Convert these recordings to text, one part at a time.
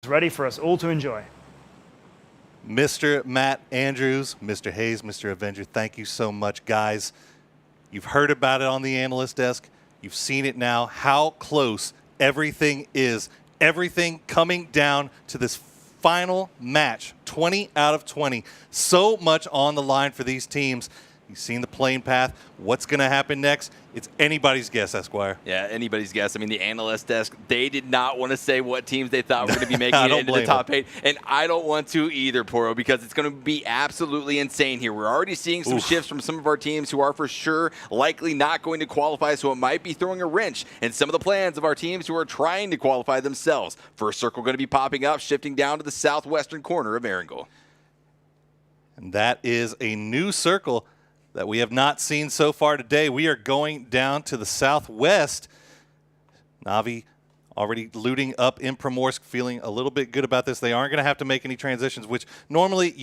ready for us all to enjoy. Mr. Matt Andrews, Mr. Hayes, Mr. Avenger, thank you so much, guys. You've heard about it on the analyst desk. You've seen it now, how close everything is. Everything coming down to this final match, 20 out of 20. So much on the line for these teams. You've seen the playing path. What's going to happen next? It's anybody's guess, Esquire. Yeah, anybody's guess. I mean, the analyst desk, they did not want to say what teams they thought were going to be making it into the top 8. And I don't want to either, Poro, because it's going to be absolutely insane here. We're already seeing some shifts from some of our teams who are for sure likely not going to qualify, so it might be throwing a wrench in some of the plans of our teams who are trying to qualify themselves. First circle going to be popping up, shifting down to the southwestern corner of Erangel. And that is a new circle that we have not seen so far today. We are going down to the southwest. Na'Vi already looting up in Primorsk, feeling a little bit good about this. They aren't going to have to make any transitions, which normally,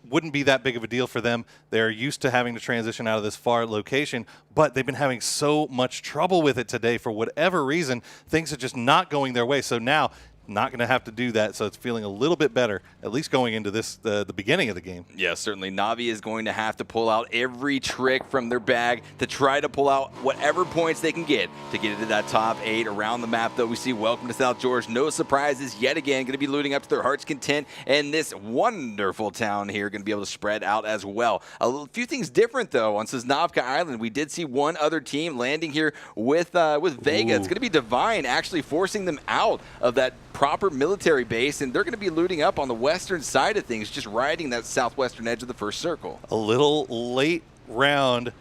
wouldn't be that big of a deal for them. They're used to having to transition out of this far location, but they've been having so much trouble with it today for whatever reason. Things are just not going their way. So now, not going to have to do that, so it's feeling a little bit better, at least going into this the beginning of the game. Yeah, certainly. Na'Vi is going to have to pull out every trick from their bag to try to pull out whatever points they can get to get into that top 8 around the map. Though we see Welcome to South George, no surprises yet again, going to be looting up to their heart's content, and this wonderful town here going to be able to spread out as well. A few things different though on Sosnovka Island. We did see one other team landing here with Vega. Ooh. It's going to be Divine actually forcing them out of that proper military base, and they're going to be looting up on the western side of things, just riding that southwestern edge of the first circle. A little late round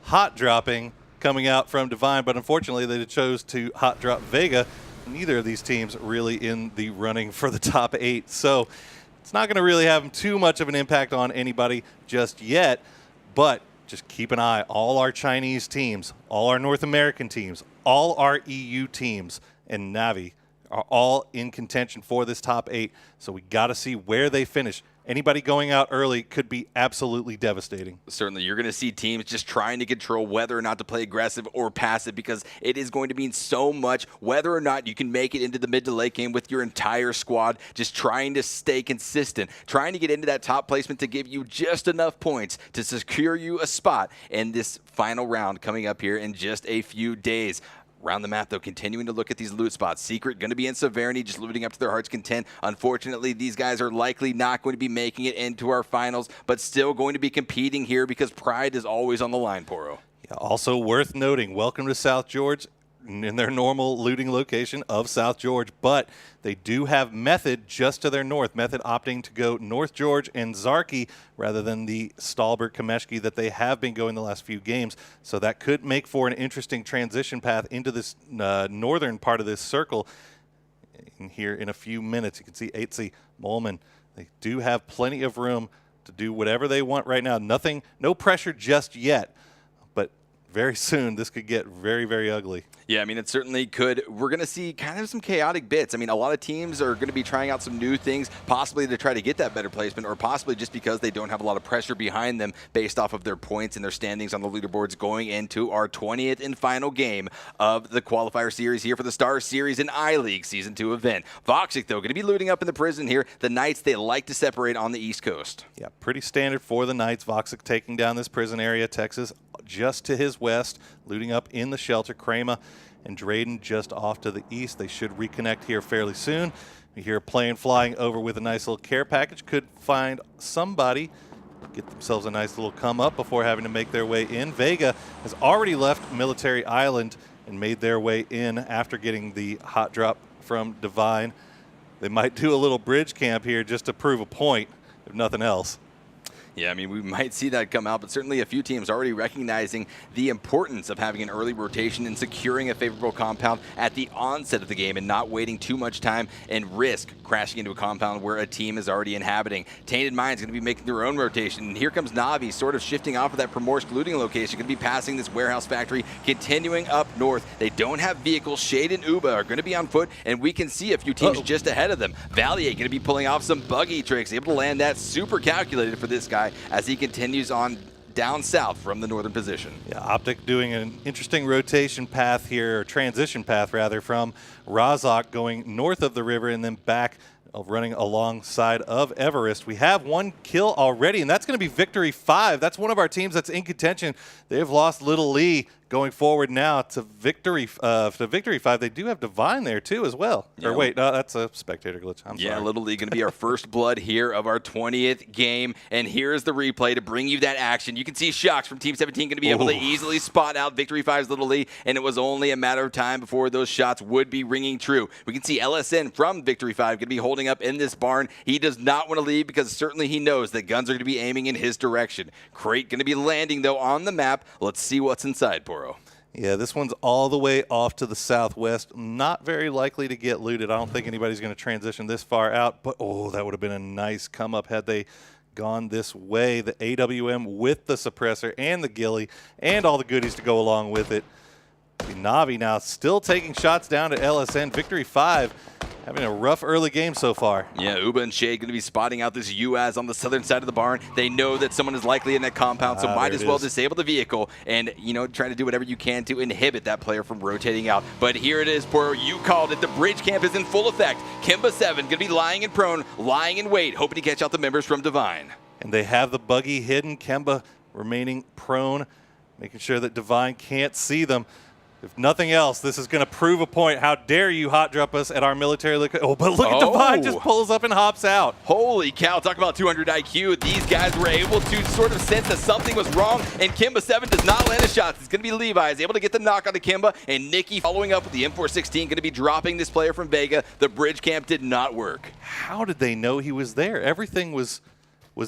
hot dropping coming out from Divine, but unfortunately they chose to hot drop Vega. Neither of these teams really in the running for the top 8, so it's not going to really have too much of an impact on anybody just yet, but just keep an eye. All our Chinese teams, all our North American teams, all our EU teams, and Na'Vi are all in contention for this top 8, so we got to see where they finish. Anybody going out early could be absolutely devastating. Certainly, you're going to see teams just trying to control whether or not to play aggressive or passive, because it is going to mean so much whether or not you can make it into the mid to late game with your entire squad, just trying to stay consistent, trying to get into that top placement to give you just enough points to secure you a spot in this final round coming up here in just a few days. Around the map, though, continuing to look at these loot spots. Secret going to be in Severny, just looting up to their heart's content. Unfortunately, these guys are likely not going to be making it into our finals, but still going to be competing here because pride is always on the line, Poro. Yeah, also worth noting, Welcome to South George in their normal looting location of South George, but they do have Method just to their north. Method opting to go North George and Zarki rather than the Stalbert Kameshki that they have been going the last few games. So that could make for an interesting transition path into this northern part of this circle. In here in a few minutes, you can see Eitzi, Molman. They do have plenty of room to do whatever they want right now. No pressure just yet, but very soon this could get very, very ugly. Yeah, I mean, it certainly could. We're going to see kind of some chaotic bits. I mean, a lot of teams are going to be trying out some new things, possibly to try to get that better placement, or possibly just because they don't have a lot of pressure behind them based off of their points and their standings on the leaderboards going into our 20th and final game of the qualifier series here for the StarSeries and I-League Season 2 event. Voxic, though, going to be looting up in the prison here. The Knights, they like to separate on the East Coast. Yeah, pretty standard for the Knights. Voxic taking down this prison area. Texas just to his west, looting up in the shelter. Krema and Drayden just off to the east. They should reconnect here fairly soon. We hear a plane flying over with a nice little care package. Could find somebody, get themselves a nice little come up before having to make their way in. Vega has already left Military Island and made their way in after getting the hot drop from Divine. They might do a little bridge camp here just to prove a point, if nothing else. Yeah, I mean, we might see that come out, but certainly a few teams already recognizing the importance of having an early rotation and securing a favorable compound at the onset of the game and not waiting too much time and risk crashing into a compound where a team is already inhabiting. Tainted Mind's going to be making their own rotation, and here comes Na'Vi sort of shifting off of that Primorsk looting location, going to be passing this warehouse factory, continuing up north. They don't have vehicles. Shade and Uba are going to be on foot, and we can see a few teams just ahead of them. Valier going to be pulling off some buggy tricks, able to land that super calculated for this guy as he continues on down south from the northern position. Yeah, Optic doing an interesting rotation path here, or transition path rather, from Razak going north of the river and then back running alongside of Everest. We have one kill already, and that's going to be Victory 5. That's one of our teams that's in contention. They've lost Little Lee going forward now to Victory 5. They do have Divine there, too, as well. Yeah, or wait, no, that's a spectator glitch. I'm sorry. Little Lee going to be our first blood here of our 20th game, and here's the replay to bring you that action. You can see Shox from Team 17 going to be able to easily spot out Victory 5's Little Lee, and it was only a matter of time before those shots would be ringing true. We can see LSN from Victory 5 going to be holding up in this barn. He does not want to leave because certainly he knows that guns are going to be aiming in his direction. Crate going to be landing, though, on the map. Let's see what's inside, Poro. Yeah, this one's all the way off to the southwest. Not very likely to get looted. I don't think anybody's going to transition this far out, but that would have been a nice come up had they gone this way. The AWM with the suppressor and the ghillie and all the goodies to go along with it. The Navi now still taking shots down to LSN. Victory 5 having a rough early game so far. Yeah, Uba and Shade going to be spotting out this UAZ on the southern side of the barn. They know that someone is likely in that compound, so might as well disable the vehicle and, try to do whatever you can to inhibit that player from rotating out. But here it is, Poro. You called it. The bridge camp is in full effect. Kimba 7 going to be lying in prone, lying in wait, hoping to catch out the members from Divine. And they have the buggy hidden. Kemba remaining prone, making sure that Divine can't see them. If nothing else, this is going to prove a point. How dare you hot drop us at our military location? But look at Divine just pulls up and hops out. Holy cow, talk about 200 IQ. These guys were able to sort of sense that something was wrong, and Kimba 7 does not land a shot. It's going to be Levi. Is able to get the knock on to Kimba, and Nikki following up with the M416, going to be dropping this player from Vega. The bridge camp did not work. How did they know he was there? Everything was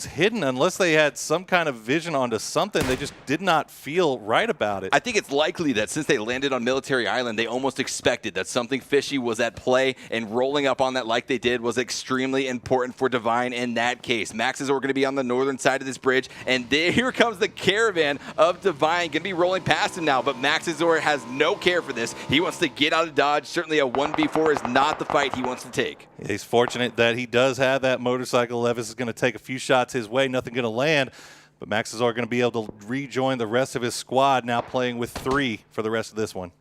hidden. Unless they had some kind of vision onto something, they just did not feel right about it. I think it's likely that since they landed on Military Island, they almost expected that something fishy was at play, and rolling up on that like they did was extremely important for Divine in that case. Maxes are going to be on the northern side of this bridge, and here comes the caravan of Divine, going to be rolling past him now, but Maxazor has no care for this. He wants to get out of Dodge. Certainly a 1v4 is not the fight he wants to take. He's fortunate that he does have that motorcycle. Levis is going to take a few shots his way, nothing going to land, but Maxazor are going to be able to rejoin the rest of his squad, now playing with 3 for the rest of this one.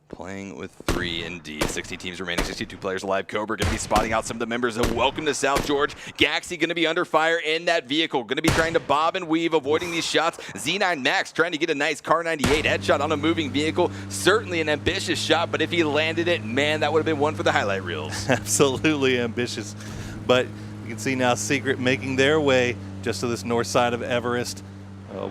Playing with 3 indeed. 60 teams remaining, 62 players alive. Cobra going to be spotting out some of the members of Welcome to South George. Gaxi going to be under fire in that vehicle. Going to be trying to bob and weave, avoiding these shots. Z9 Max trying to get a nice Car 98 headshot on a moving vehicle. Certainly an ambitious shot, but if he landed it, man, that would have been one for the highlight reels. Absolutely ambitious. But you can see now Secret making their way just to this north side of Everest.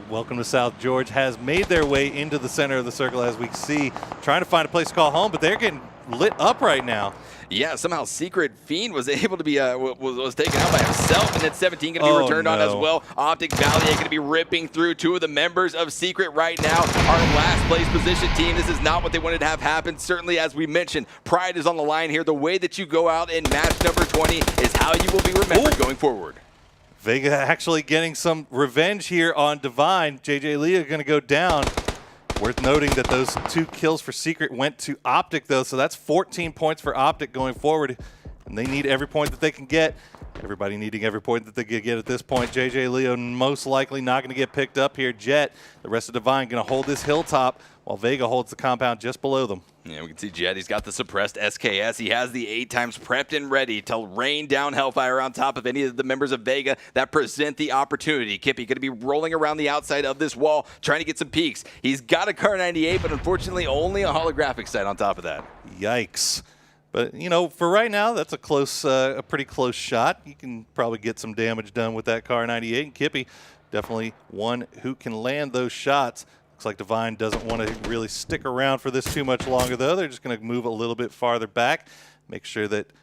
Welcome to South George has made their way into the center of the circle, as we see, trying to find a place to call home, but they're getting lit up right now. Yeah, somehow Secret Fiend was able to be was taken out by himself, and then 17 going to be returned on as well. Optic Valier going to be ripping through 2 of the members of Secret right now. Our last place position team. This is not what they wanted to have happen. Certainly, as we mentioned, pride is on the line here. The way that you go out in match number 20 is how you will be remembered going forward. Vega actually getting some revenge here on Divine. JJ Leah going to go down. Worth noting that those 2 kills for Secret went to Optic, though, so that's 14 points for Optic going forward, and they need every point that they can get. Everybody needing every point that they can get at this point. JJ Leo most likely not going to get picked up here. Jet, the rest of Divine, going to hold this hilltop while Vega holds the compound just below them. Yeah, we can see Jet. He's got the suppressed SKS. He has the 8 times prepped and ready to rain down Hellfire on top of any of the members of Vega that present the opportunity. Kippy going to be rolling around the outside of this wall, trying to get some peeks. He's got a Car 98, but unfortunately only a holographic sight on top of that. Yikes. But, for right now, that's a pretty close shot. You can probably get some damage done with that Car 98. And Kippy, definitely one who can land those shots. Looks like Divine doesn't want to really stick around for this too much longer, though. They're just going to move a little bit farther back, make sure that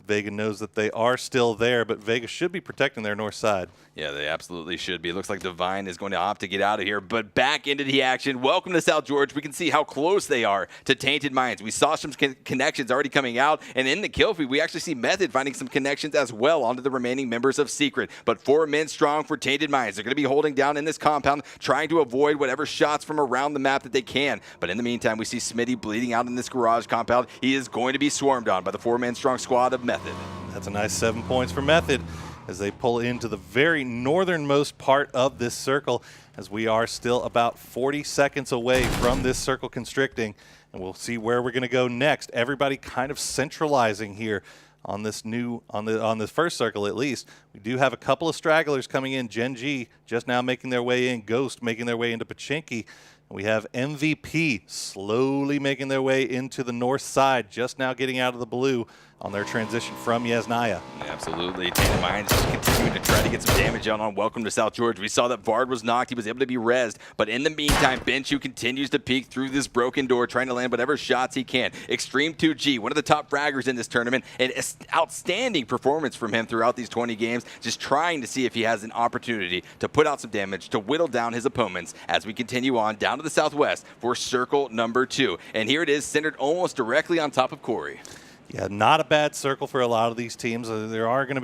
Vega knows that they are still there, but Vega should be protecting their north side. Yeah, they absolutely should be. It looks like Divine is going to opt to get out of here, but back into the action. Welcome to South George. We can see how close they are to Tainted Minds. We saw some connections already coming out, and in the kill feed, we actually see Method finding some connections as well onto the remaining members of Secret. But 4 men strong for Tainted Minds. They're going to be holding down in this compound, trying to avoid whatever shots from around the map that they can. But in the meantime, we see Smitty bleeding out in this garage compound. He is going to be swarmed on by the 4-man strong squad of Method. That's a nice 7 points for Method as they pull into the very northernmost part of this circle, as we are still about 40 seconds away from this circle constricting, and we'll see where we're going to go next. Everybody kind of centralizing here on this on this first circle at least. We do have a couple of stragglers coming in. Gen G just now making their way in. Ghost making their way into Pachinki. We have MVP slowly making their way into the north side, just now getting out of the blue on their transition from Yasnaya. Absolutely. Tandem Mines just continuing to try to get some damage on Welcome to South George. We saw that Vard was knocked. He was able to be rezzed. But in the meantime, Benshu continues to peek through this broken door, trying to land whatever shots he can. Extreme 2G, one of the top fraggers in this tournament. An outstanding performance from him throughout these 20 games, just trying to see if he has an opportunity to put out some damage, to whittle down his opponents as we continue on down to the southwest for circle number 2. And here it is, centered almost directly on top of Corey. Yeah, not a bad circle for a lot of these teams. We are going to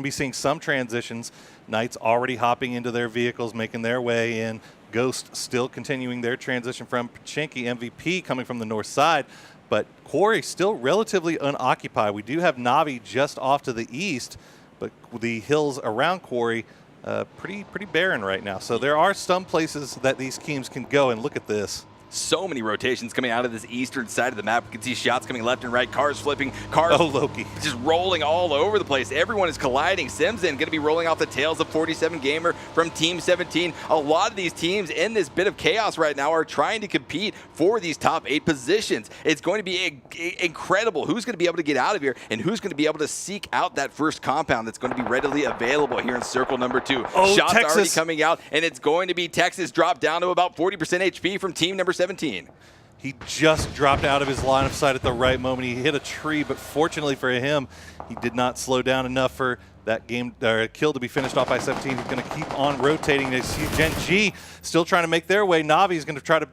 be seeing some transitions. Knights already hopping into their vehicles, making their way in. Ghost still continuing their transition from Pachinki. MVP coming from the north side, but Quarry still relatively unoccupied. We do have Navi just off to the east, but the hills around Quarry pretty barren right now. So there are some places that these teams can go, and look at this. So many rotations coming out of this eastern side of the map. We can see shots coming left and right, cars flipping, cars Loki just rolling all over the place. Everyone is colliding. Simzen going to be rolling off the tails of 47 Gamer from Team 17. A lot of these teams in this bit of chaos right now are trying to compete for these top 8 positions. It's going to be incredible who's going to be able to get out of here and who's going to be able to seek out that first compound that's going to be readily available here in circle number 2. Shots Texas already coming out, and it's going to be Texas dropped down to about 40% HP from team number 17. He just dropped out of his line of sight at the right moment. He hit a tree, but fortunately for him, he did not slow down enough for that kill to be finished off by 17. He's going to keep on rotating. They see Gen G still trying to make their way. Navi's going to try to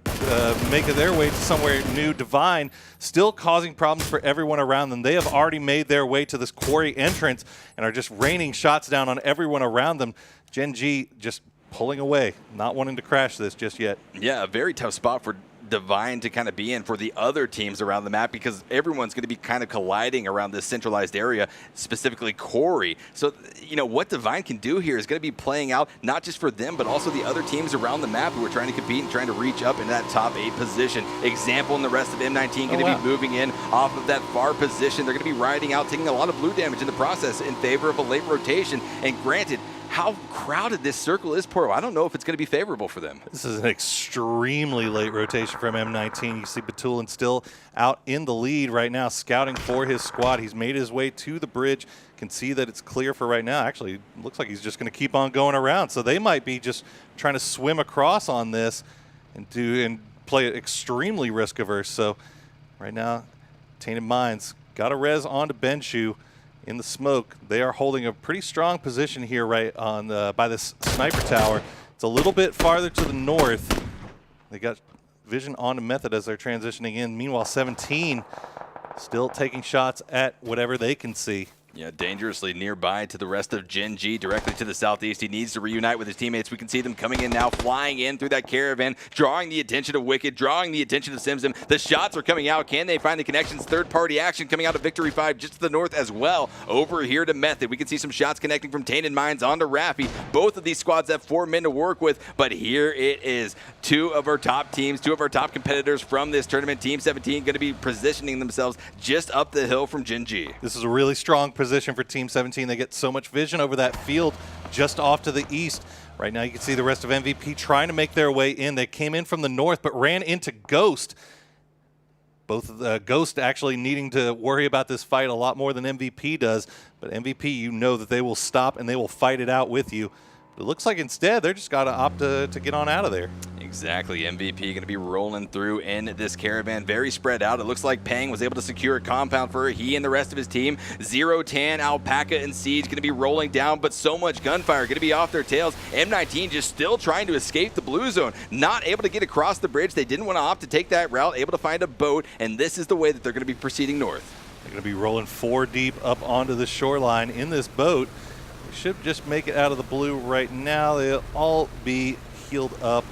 make their way to somewhere new. Divine still causing problems for everyone around them. They have already made their way to this quarry entrance and are just raining shots down on everyone around them. Gen G just pulling away, not wanting to crash this just yet. Yeah, a very tough spot for Divine to kind of be in for the other teams around the map, because everyone's going to be kind of colliding around this centralized area, specifically Corey. So, you know, what Divine can do here is going to be playing out not just for them, but also the other teams around the map who are trying to compete and trying to reach up in that top 8 position. Example, and the rest of M19 going to be moving in off of that far position. They're going to be riding out, taking a lot of blue damage in the process in favor of a late rotation. And granted, how crowded this circle is, Poro, I don't know if it's going to be favorable for them. This is an extremely late rotation from M19. You see Batulin still out in the lead right now, scouting for his squad. He's made his way to the bridge. Can see that it's clear for right now. Actually, looks like he's just going to keep on going around. So they might be just trying to swim across on this and play it extremely risk averse. So right now, Tainted Minds got a res onto Benshu. In the smoke, they are holding a pretty strong position here right on by this sniper tower. It's a little bit farther to the north. They got vision onto Method as they're transitioning in. Meanwhile, 17 still taking shots at whatever they can see. Yeah, dangerously nearby to the rest of Gen G, directly to the southeast. He needs to reunite with his teammates. We can see them coming in now, flying in through that caravan, drawing the attention of Wicked, drawing the attention of Simsim. The shots are coming out. Can they find the connections? Third-party action coming out of Victory 5 just to the north as well. Over here to Method. We can see some shots connecting from Tainted Minds onto Raffy. Both of these squads have 4 men to work with, but here it is. 2 of our top teams, 2 of our top competitors from this tournament. Team 17 going to be positioning themselves just up the hill from Gen G. This is a really strong position for Team 17. They get so much vision over that field just off to the east. Right now you can see the rest of MVP trying to make their way in. They came in from the north but ran into Ghost. Both of the Ghost actually needing to worry about this fight a lot more than MVP does. But MVP, you know that they will stop and they will fight it out with you. But it looks like instead they're just got to opt to get on out of there. Exactly. MVP going to be rolling through in this caravan, very spread out. It looks like Pang was able to secure a compound for he and the rest of his team. Zero, Tan, Alpaca, and Siege going to be rolling down, but so much gunfire going to be off their tails. M19 just still trying to escape the blue zone, not able to get across the bridge. They didn't want to opt to take that route, able to find a boat, and this is the way that they're going to be proceeding north. They're going to be rolling 4 deep up onto the shoreline in this boat. They should just make it out of the blue right now. They'll all be healed up.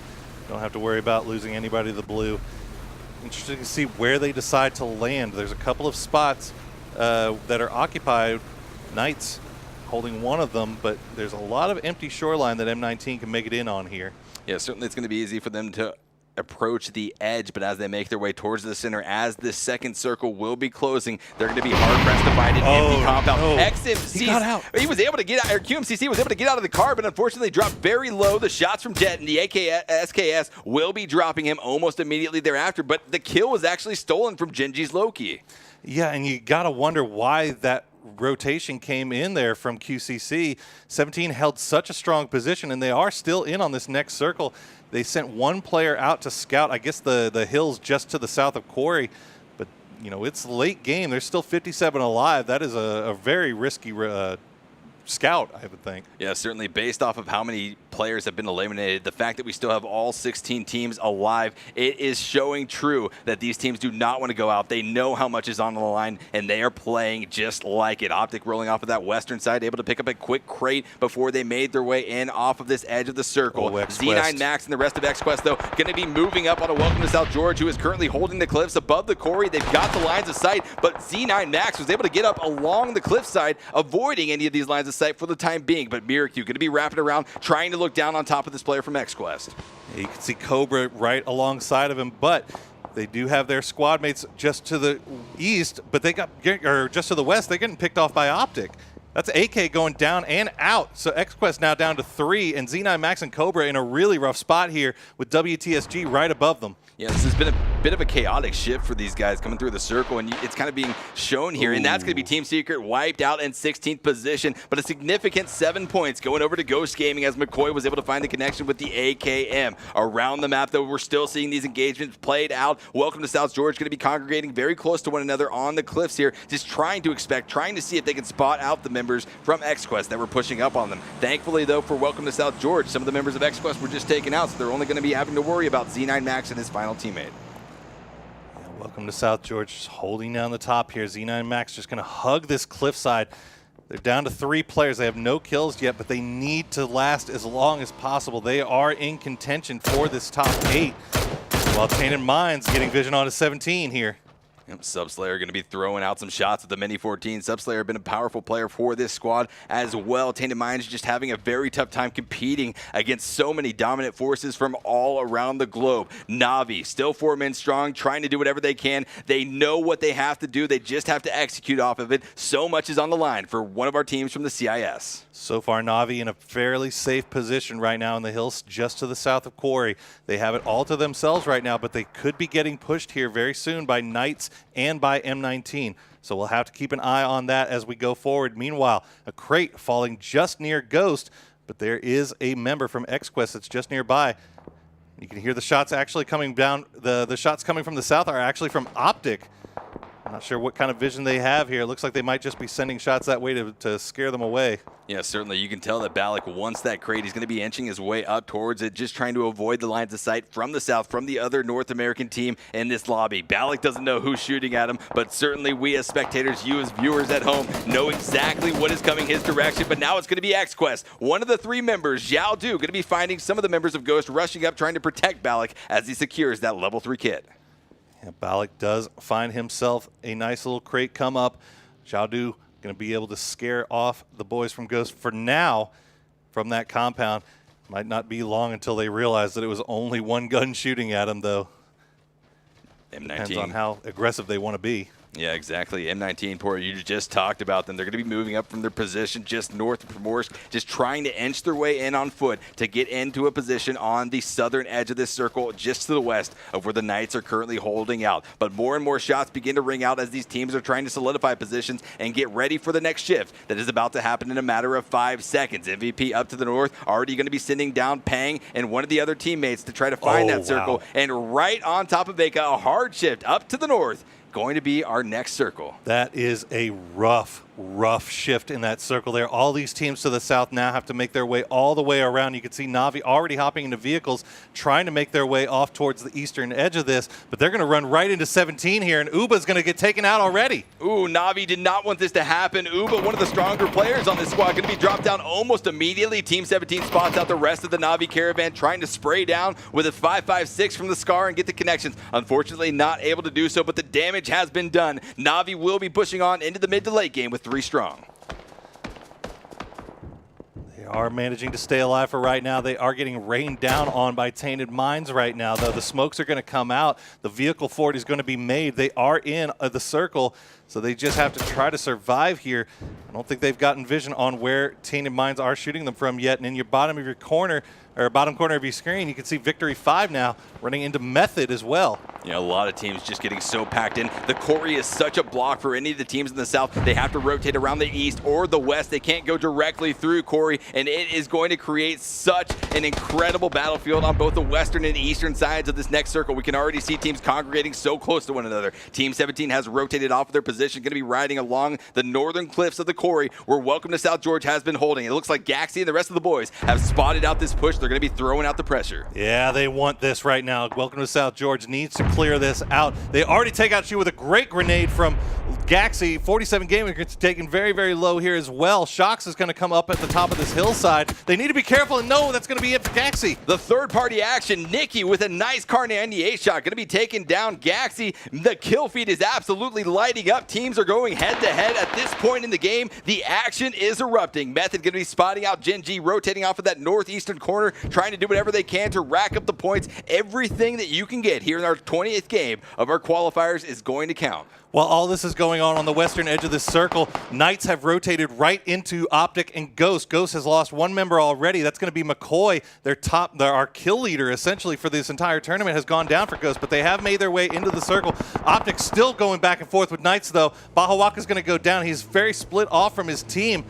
Don't have to worry about losing anybody to the blue. Interesting to see where they decide to land. There's a couple of spots that are occupied. Knights holding one of them, but there's a lot of empty shoreline that M19 can make it in on here. Yeah, certainly it's going to be easy for them to approach the edge, but as they make their way towards the center, as this second circle will be closing, they're going to be hard-pressed to find an empty compound. XMC, he got out. He was able to get out, or QMCC was able to get out of the car, but unfortunately dropped very low. The shots from Jet and the SKS will be dropping him almost immediately thereafter, but the kill was actually stolen from Genji's Loki. Yeah, and you got to wonder why that rotation came in there from QCC. 17 held such a strong position, and they are still in on this next circle. They sent one player out to scout, I guess, the hills just to the south of Quarry. But, you know, it's late game. There's still 57 alive. That is a very risky scout, I would think. Yeah, certainly based off of how many players have been eliminated, the fact that we still have all 16 teams alive, it is showing true that these teams do not want to go out. They know how much is on the line, and they are playing just like it. Optic rolling off of that western side, able to pick up a quick crate before they made their way in off of this edge of the circle. Z9 Max and the rest of XQuest, though, going to be moving up on a Welcome to South George, who is currently holding the cliffs above the quarry. They've got the lines of sight, but Z9 Max was able to get up along the cliffside, avoiding any of these lines of sight for the time being. But Miracu going to be wrapping around, trying to look down on top of this player from XQuest. You can see Cobra right alongside of him, but they do have their squad mates just to the east, but they got, or just to the west, they're getting picked off by Optic. That's AK going down and out. So XQuest now down to 3, and Z9 Max and Cobra in a really rough spot here with WTSG right above them. Yeah, this has been a bit of a chaotic shift for these guys coming through the circle, and it's kind of being shown here. And that's going to be Team Secret wiped out in 16th position, but a significant 7 points going over to Ghost Gaming as McCoy was able to find the connection with the AKM. Around the map, though, we're still seeing these engagements played out. Welcome to South George going to be congregating very close to one another on the cliffs here, just trying to see if they can spot out the members from XQuest that were pushing up on them. Thankfully, though, for Welcome to South George, some of the members of XQuest were just taken out, so they're only going to be having to worry about Z9 Max and his final teammate. Yeah, Welcome to South George, just holding down the top here. Z9 Max just going to hug this cliffside. They're down to 3 players. They have no kills yet, but they need to last as long as possible. They are in contention for this top 8. While Tainted Minds getting vision on to 17 here. Subslayer going to be throwing out some shots with the Mini 14. Subslayer been a powerful player for this squad as well. Tainted Minds just having a very tough time competing against so many dominant forces from all around the globe. Na'Vi still 4 men strong, trying to do whatever they can. They know what they have to do. They just have to execute off of it. So much is on the line for one of our teams from the CIS. So far, Na'Vi in a fairly safe position right now in the hills just to the south of Quarry. They have it all to themselves right now, but they could be getting pushed here very soon by Knights and by M19. So we'll have to keep an eye on that as we go forward. Meanwhile, a crate falling just near Ghost, but there is a member from XQuest that's just nearby. You can hear the shots actually coming down. The shots coming from the south are actually from Optic. I'm not sure what kind of vision they have here. It looks like they might just be sending shots that way to scare them away. Yeah, certainly. You can tell that Balak wants that crate. He's going to be inching his way up towards it, just trying to avoid the lines of sight from the south, from the other North American team in this lobby. Balak doesn't know who's shooting at him, but certainly we as spectators, you as viewers at home, know exactly what is coming his direction. But now it's going to be XQuest. One of the 3 members, Zhao Du, going to be finding some of the members of Ghost rushing up, trying to protect Balak as he secures that level 3 kit. Yeah, Balak does find himself a nice little crate come up. Zhao Du going to be able to scare off the boys from Ghost for now from that compound. Might not be long until they realize that it was only one gun shooting at him, though. M19. Depends on how aggressive they want to be. Yeah, exactly. M19, Porter, you just talked about them. They're going to be moving up from their position just north of Primorsk, just trying to inch their way in on foot to get into a position on the southern edge of this circle, just to the west of where the Knights are currently holding out. But more and more shots begin to ring out as these teams are trying to solidify positions and get ready for the next shift that is about to happen in a matter of 5 seconds. MVP up to the north, already going to be sending down Pang and one of the other teammates to try to find that circle. Wow. And right on top of Vega, a hard shift up to the north, going to be our next circle. That is a rough shift in that circle there. All these teams to the south now have to make their way all the way around. You can see Na'Vi already hopping into vehicles, trying to make their way off towards the eastern edge of this, but they're going to run right into 17 here, and Uba's going to get taken out already. Ooh, Na'Vi did not want this to happen. Uba, one of the stronger players on this squad, going to be dropped down almost immediately. Team 17 spots out the rest of the Na'Vi caravan, trying to spray down with a 5.56 from the Scar and get the connections. Unfortunately, not able to do so, but the damage has been done. Na'Vi will be pushing on into the mid to late game with 3 strong. They are managing to stay alive for right now. They are getting rained down on by Tainted Minds right now, though. The smokes are going to come out. The vehicle for it is going to be made. They are in the circle, so they just have to try to survive here. I don't think they've gotten vision on where Tainted Minds are shooting them from yet. And in your bottom of your corner, or bottom corner of your screen, you can see Victory 5 now running into Method as well. Yeah, a lot of teams just getting so packed in. The Corey is such a block for any of the teams in the south. They have to rotate around the east or the west. They can't go directly through Corey, and it is going to create such an incredible battlefield on both the western and eastern sides of this next circle. We can already see teams congregating so close to one another. Team 17 has rotated off of their position, going to be riding along the northern cliffs of the Corey, where Welcome to South George has been holding. It looks like Gaxi and the rest of the boys have spotted out this push. They're going to be throwing out the pressure. Yeah, they want this right now. Welcome to South George needs to clear this out. They already take out you with a great grenade from Gaxi. 47 Gaming gets taken very, very low here as well. Shox is going to come up at the top of this hillside. They need to be careful, and no, that's going to be it for Gaxi. The third-party action, Nikki with a nice Kar 98 shot, going to be taking down Gaxi. The kill feed is absolutely lighting up. Teams are going head-to-head at this point in the game. The action is erupting. Method going to be spotting out Gen G, rotating off of that northeastern corner, trying to do whatever they can to rack up the points. Everything that you can get here in our 20th game of our qualifiers is going to count. While all this is going on the western edge of this circle, Knights have rotated right into Optic and Ghost. Ghost has lost one member already. That's going to be McCoy. Our kill leader, essentially, for this entire tournament has gone down for Ghost, but they have made their way into the circle. Optic still going back and forth with Knights, though. Bahawaka's going to go down. He's very split off from his team.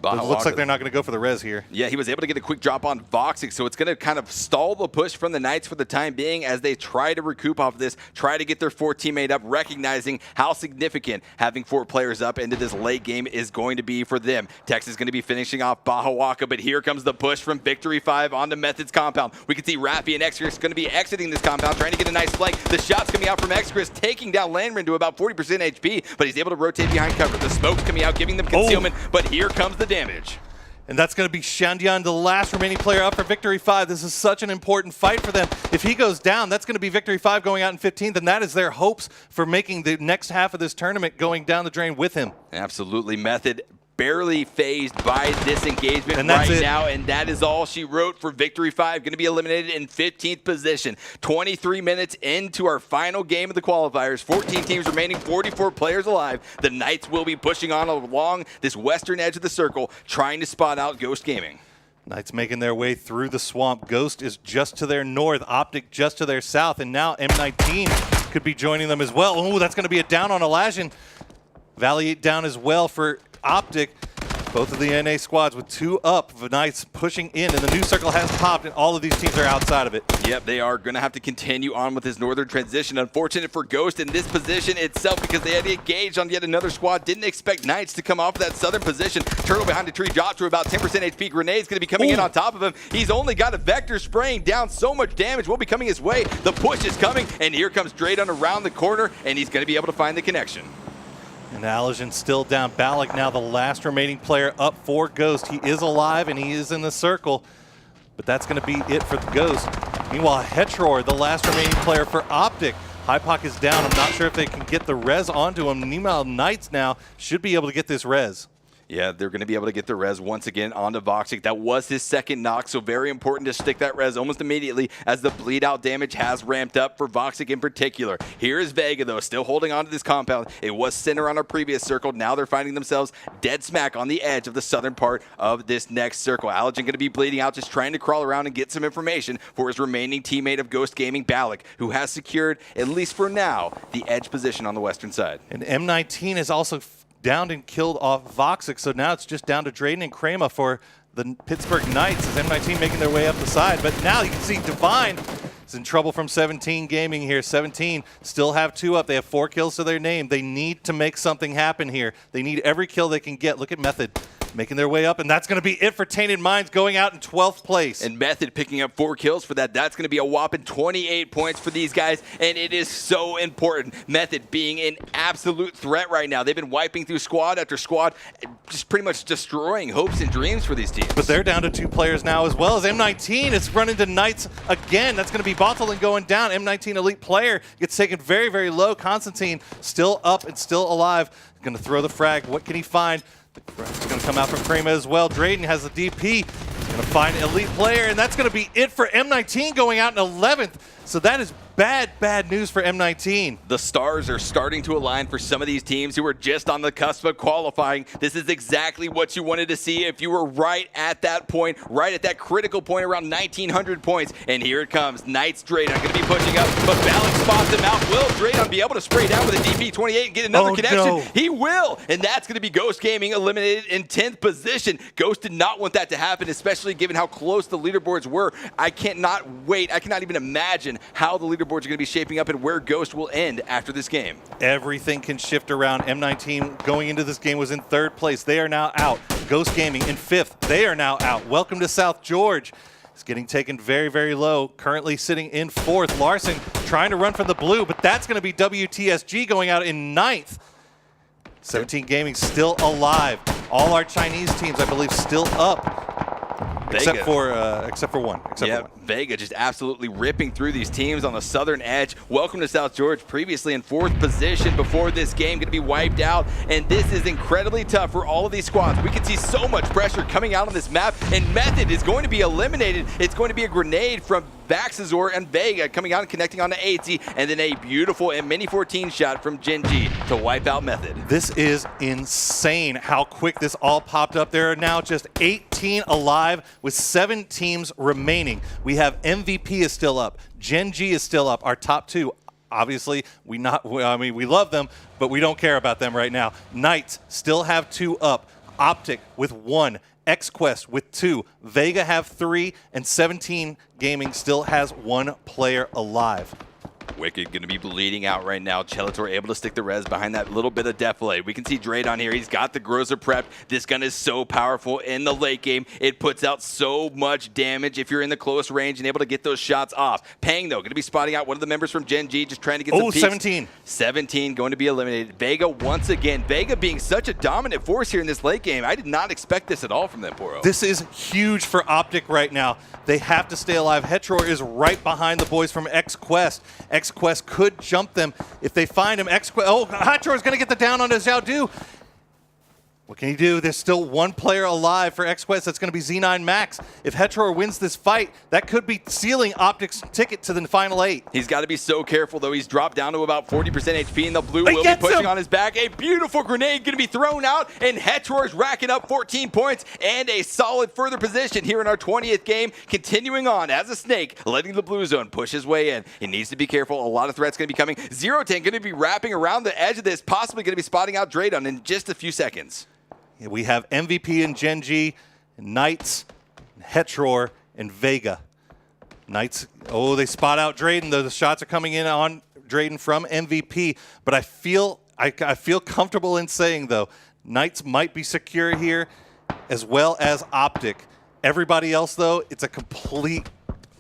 It looks like they're not going to go for the res here. Yeah, he was able to get a quick drop on Voxic, so it's going to kind of stall the push from the Knights for the time being as they try to recoup off this, try to get their fourth teammate up, recognizing how significant having 4 players up into this late game is going to be for them. Tex is going to be finishing off Bahawaka, but here comes the push from Victory 5 onto Method's compound. We can see Raffy and Xchris going to be exiting this compound, trying to get a nice flank. The shot's coming out from Xchris, taking down Landman to about 40% HP, but he's able to rotate behind cover. The smoke's coming out, giving them concealment, but here comes the damage. And that's going to be Shandian, the last remaining player up for Victory 5. This is such an important fight for them. If he goes down, that's going to be Victory 5 going out in 15th, and that is their hopes for making the next half of this tournament going down the drain with him. Absolutely. Method barely phased by this engagement now, and that is all she wrote for Victory 5. Going to be eliminated in 15th position. 23 minutes into our final game of the qualifiers. 14 teams remaining, 44 players alive. The Knights will be pushing on along this western edge of the circle, trying to spot out Ghost Gaming. Knights making their way through the swamp. Ghost is just to their north, Optic just to their south, and now M19 could be joining them as well. Oh, that's going to be a down on Elajan. Valley down as well for Optic. Both of the NA squads with 2 up. The Knights pushing in, and the new circle has popped, and all of these teams are outside of it. Yep, they are going to have to continue on with this northern transition. Unfortunate for Ghost in this position itself because they had to engage on yet another squad. Didn't expect Knights to come off of that southern position. Turtle behind the tree dropped to about 10% HP. Grenade's going to be coming in on top of him. He's only got a Vector spraying down. So much damage will be coming his way. The push is coming, and here comes Drayton around the corner, and he's going to be able to find the connection. And Alajan still down. Balak now the last remaining player up for Ghost. He is alive and he is in the circle, but that's going to be it for the Ghost. Meanwhile, Hetror, the last remaining player for Optic. Hypoc is down. I'm not sure if they can get the res onto him. Meanwhile, Knights now should be able to get this res. Yeah, they're going to be able to get the res once again onto Voxic. That was his second knock, so very important to stick that res almost immediately as the bleed out damage has ramped up for Voxic in particular. Here is Vega, though, still holding on to this compound. It was center on our previous circle. Now they're finding themselves dead smack on the edge of the southern part of this next circle. Alajan going to be bleeding out, just trying to crawl around and get some information for his remaining teammate of Ghost Gaming, Balak, who has secured, at least for now, the edge position on the western side. And M19 is also downed and killed off Voxic, so now it's just down to Drayden and Krema for the Pittsburgh Knights as M19 making their way up the side. But now you can see Divine is in trouble from 17 Gaming here. 17 still have 2 up. They have 4 kills to their name. They need to make something happen here. They need every kill they can get. Look at Method making their way up, and that's going to be it for Tainted Minds, going out in 12th place. And Method picking up 4 kills for that. That's going to be a whopping 28 points for these guys, and it is so important. Method being an absolute threat right now. They've been wiping through squad after squad, just pretty much destroying hopes and dreams for these teams. But they're down to 2 players now as well as M19 is running to Knights again. That's going to be Bottling going down. M19 elite player gets taken very, very low. Constantine still up and still alive. Going to throw the frag. What can he find? It's going to come out from Prima as well. Drayden has the DP. He's going to find an elite player, and that's going to be it for M19 going out in 11th. So that is bad news for M19. The stars are starting to align for some of these teams who are just on the cusp of qualifying. This is exactly what you wanted to see if you were right at that point, right at that critical point around 1,900 points. And here it comes. Knights Drayden going to be pushing up, but Balak spots him out. Will Drayden be able to spray down with a DP-28 and get another connection? No. He will, and that's going to be Ghost Gaming eliminated in 10th position. Ghost did not want that to happen, especially given how close the leaderboards were. I cannot wait. I cannot even imagine how the leaderboards are going to be shaping up and where Ghost will end after this game. Everything can shift around. M19 going into this game was in 3rd place. They are now out. Ghost Gaming in 5th. They are now out. Welcome to South George. It's getting taken very low. Currently sitting in 4th. Larson trying to run from the blue, but that's going to be WTSG going out in 9th. 17 Gaming still alive. All our Chinese teams, I believe, still up. Except for one. Vega just absolutely ripping through these teams on the southern edge. Welcome to South George, previously in 4th position before this game, going to be wiped out. And this is incredibly tough for all of these squads. We can see so much pressure coming out on this map, and Method is going to be eliminated. It's going to be a grenade from Vaxazor and Vega coming out and connecting on to 80, and then a beautiful and mini 14 shot from Genji to wipe out Method. This is insane how quick this all popped up. There are now just 18 alive with 7 teams remaining. We have MVP is still up. Genji is still up. Our top 2, obviously, we love them, but we don't care about them right now. Knights still have 2 up. Optic with 1. XQuest with 2, Vega have 3, and 17 Gaming still has 1 player alive. Wicked going to be bleeding out right now. Chelator able to stick the res behind that little bit of defilade. We can see Drayden here. He's got the Groza prepped. This gun is so powerful in the late game. It puts out so much damage if you're in the close range and able to get those shots off. Pang, though, going to be spotting out one of the members from Gen G, just trying to get some peeks. 17. 17 going to be eliminated. Vega once again. Vega being such a dominant force here in this late game. I did not expect this at all from them, Poro. This is huge for Optic right now. They have to stay alive. Hetror is right behind the boys from XQuest. XQuest could jump them if they find him. Hetror is going to get the down on his Xiaodu. What can he do? There's still 1 player alive for XQuest. That's going to be Z9 Max. If Hetror wins this fight, that could be sealing Optic's ticket to the final 8. He's got to be so careful, though. He's dropped down to about 40% HP, and the blue will be pushing on his back. A beautiful grenade going to be thrown out, and Hetror's racking up 14 points and a solid further position here in our 20th game. Continuing on as a snake, letting the blue zone push his way in. He needs to be careful. A lot of threats going to be coming. Zero Tank going to be wrapping around the edge of this, possibly going to be spotting out Drayden in just a few seconds. We have MVP and Genji, Knights, Hetror, and Vega. Knights, they spot out Drayden. The shots are coming in on Drayden from MVP, but I feel comfortable in saying, though, Knights might be secure here, as well as Optic. Everybody else, though, it's a complete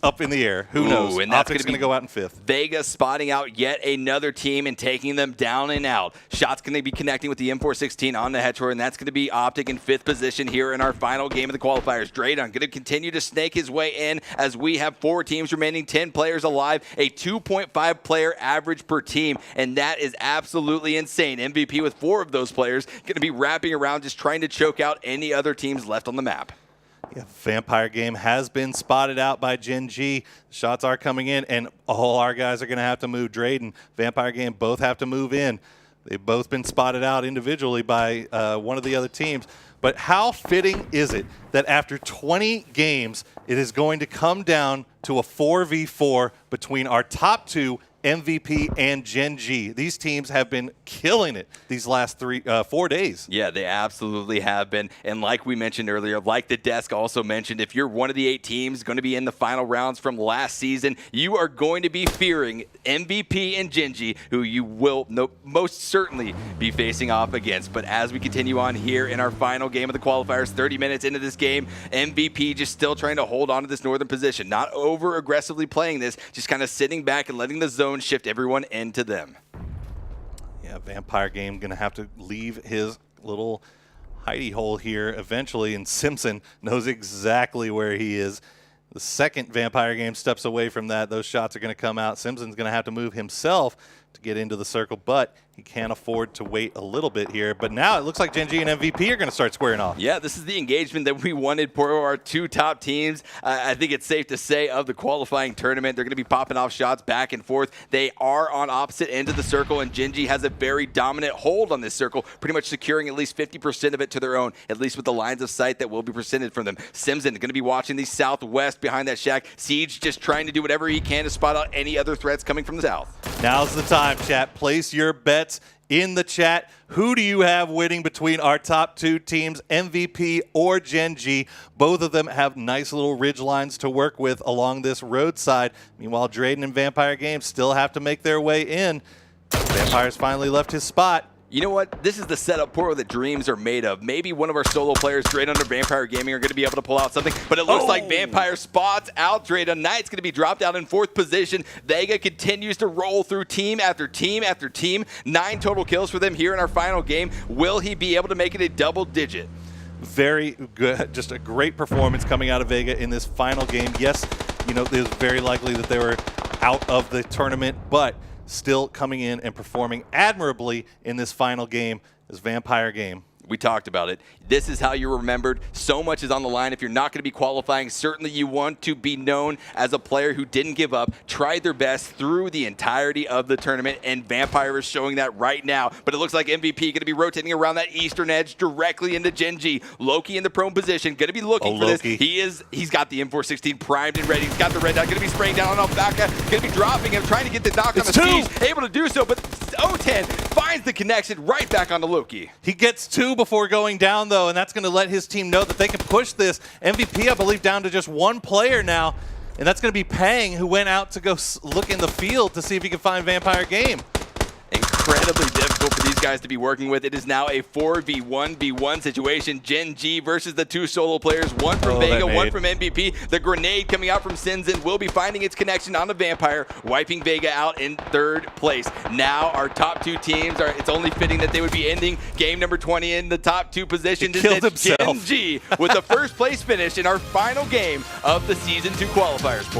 up in the air. Who knows? And that's Optic's going to go out in 5th. Vega spotting out yet another team and taking them down and out. Shots going to be connecting with the M416 on the Hetror, and that's going to be Optic in 5th position here in our final game of the qualifiers. Drayden going to continue to snake his way in as we have 4 teams remaining, 10 players alive, a 2.5 player average per team, and that is absolutely insane. MVP with 4 of those players going to be wrapping around just trying to choke out any other teams left on the map. Yeah, Vampire Game has been spotted out by Gen G. Shots are coming in, and all our guys are going to have to move. Drayden, Vampire Game both have to move in. They've both been spotted out individually by one of the other teams. But how fitting is it that after 20 games, it is going to come down to a 4v4 between our top 2, MVP and Gen G. These teams have been killing it these last 4 days. Yeah, they absolutely have been. And like we mentioned earlier, like the desk also mentioned, if you're one of the 8 teams going to be in the final rounds from last season, you are going to be fearing MVP and Gen G, who you will most certainly be facing off against. But as we continue on here in our final game of the qualifiers, 30 minutes into this game, MVP just still trying to hold on to this northern position, not over aggressively playing this, just kind of sitting back and letting the zone shift everyone into them. Yeah, Vampire Game going to have to leave his little hidey hole here eventually, and Simpson knows exactly where he is. The second Vampire Game steps away from that, those shots are going to come out. Simpson's going to have to move himself to get into the circle, but he can't afford to wait a little bit here. But now it looks like Gen G and MVP are going to start squaring off. Yeah, this is the engagement that we wanted for our two top teams. I think it's safe to say of the qualifying tournament, they're going to be popping off shots back and forth. They are on opposite ends of the circle, and Gen G has a very dominant hold on this circle, pretty much securing at least 50% of it to their own, at least with the lines of sight that will be presented from them. Simson going to be watching the southwest behind that shack. Siege just trying to do whatever he can to spot out any other threats coming from the south. Now's the time, chat. Place your bets in the chat. Who do you have winning between our top two teams, MVP or Gen G? Both of them have nice little ridge lines to work with along this roadside. Meanwhile, Drayden and Vampire Games still have to make their way in. Vampire's finally left his spot. You know what? This is the setup portal that dreams are made of. Maybe one of our solo players, Drayden under Vampire Gaming, are going to be able to pull out something, but it looks like Vampire spots out Drayden. Knight's going to be dropped out in 4th position. Vega continues to roll through team after team after team. 9 total kills for them here in our final game. Will he be able to make it a double digit? Very good. Just a great performance coming out of Vega in this final game. Yes, you know, it was very likely that they were out of the tournament, but still coming in and performing admirably in this final game, this Vampire game. We talked about it. This is how you're remembered. So much is on the line. If you're not going to be qualifying, certainly you want to be known as a player who didn't give up, tried their best through the entirety of the tournament, and Vampire is showing that right now. But it looks like MVP going to be rotating around that eastern edge directly into Gen G. Loki in the prone position, going to be looking for this. He's got the M416 primed and ready. He's got the red dot, going to be spraying down on Alpaca, going to be dropping him, trying to get the knock on the Siege. Able to do so, but O10 finds the connection right back onto Loki. He gets 2 before going down, though, and that's going to let his team know that they can push this. MVP, I believe, down to just 1 player now, and that's going to be Pang, who went out to go look in the field to see if he can find Vampire Game. Incredibly difficult for these guys to be working with. It is now a 4v1v1 situation. Gen G versus the 2 solo players, 1 from Vega, 1 from MVP. The grenade coming out from Sinzin will be finding its connection on the Vampire, wiping Vega out in 3rd place. Now our top 2 teams, it's only fitting that they would be ending game number 20 in the top 2 positions. He killed himself. Gen G with the 1st place finish in our final game of the Season 2 qualifiers portal.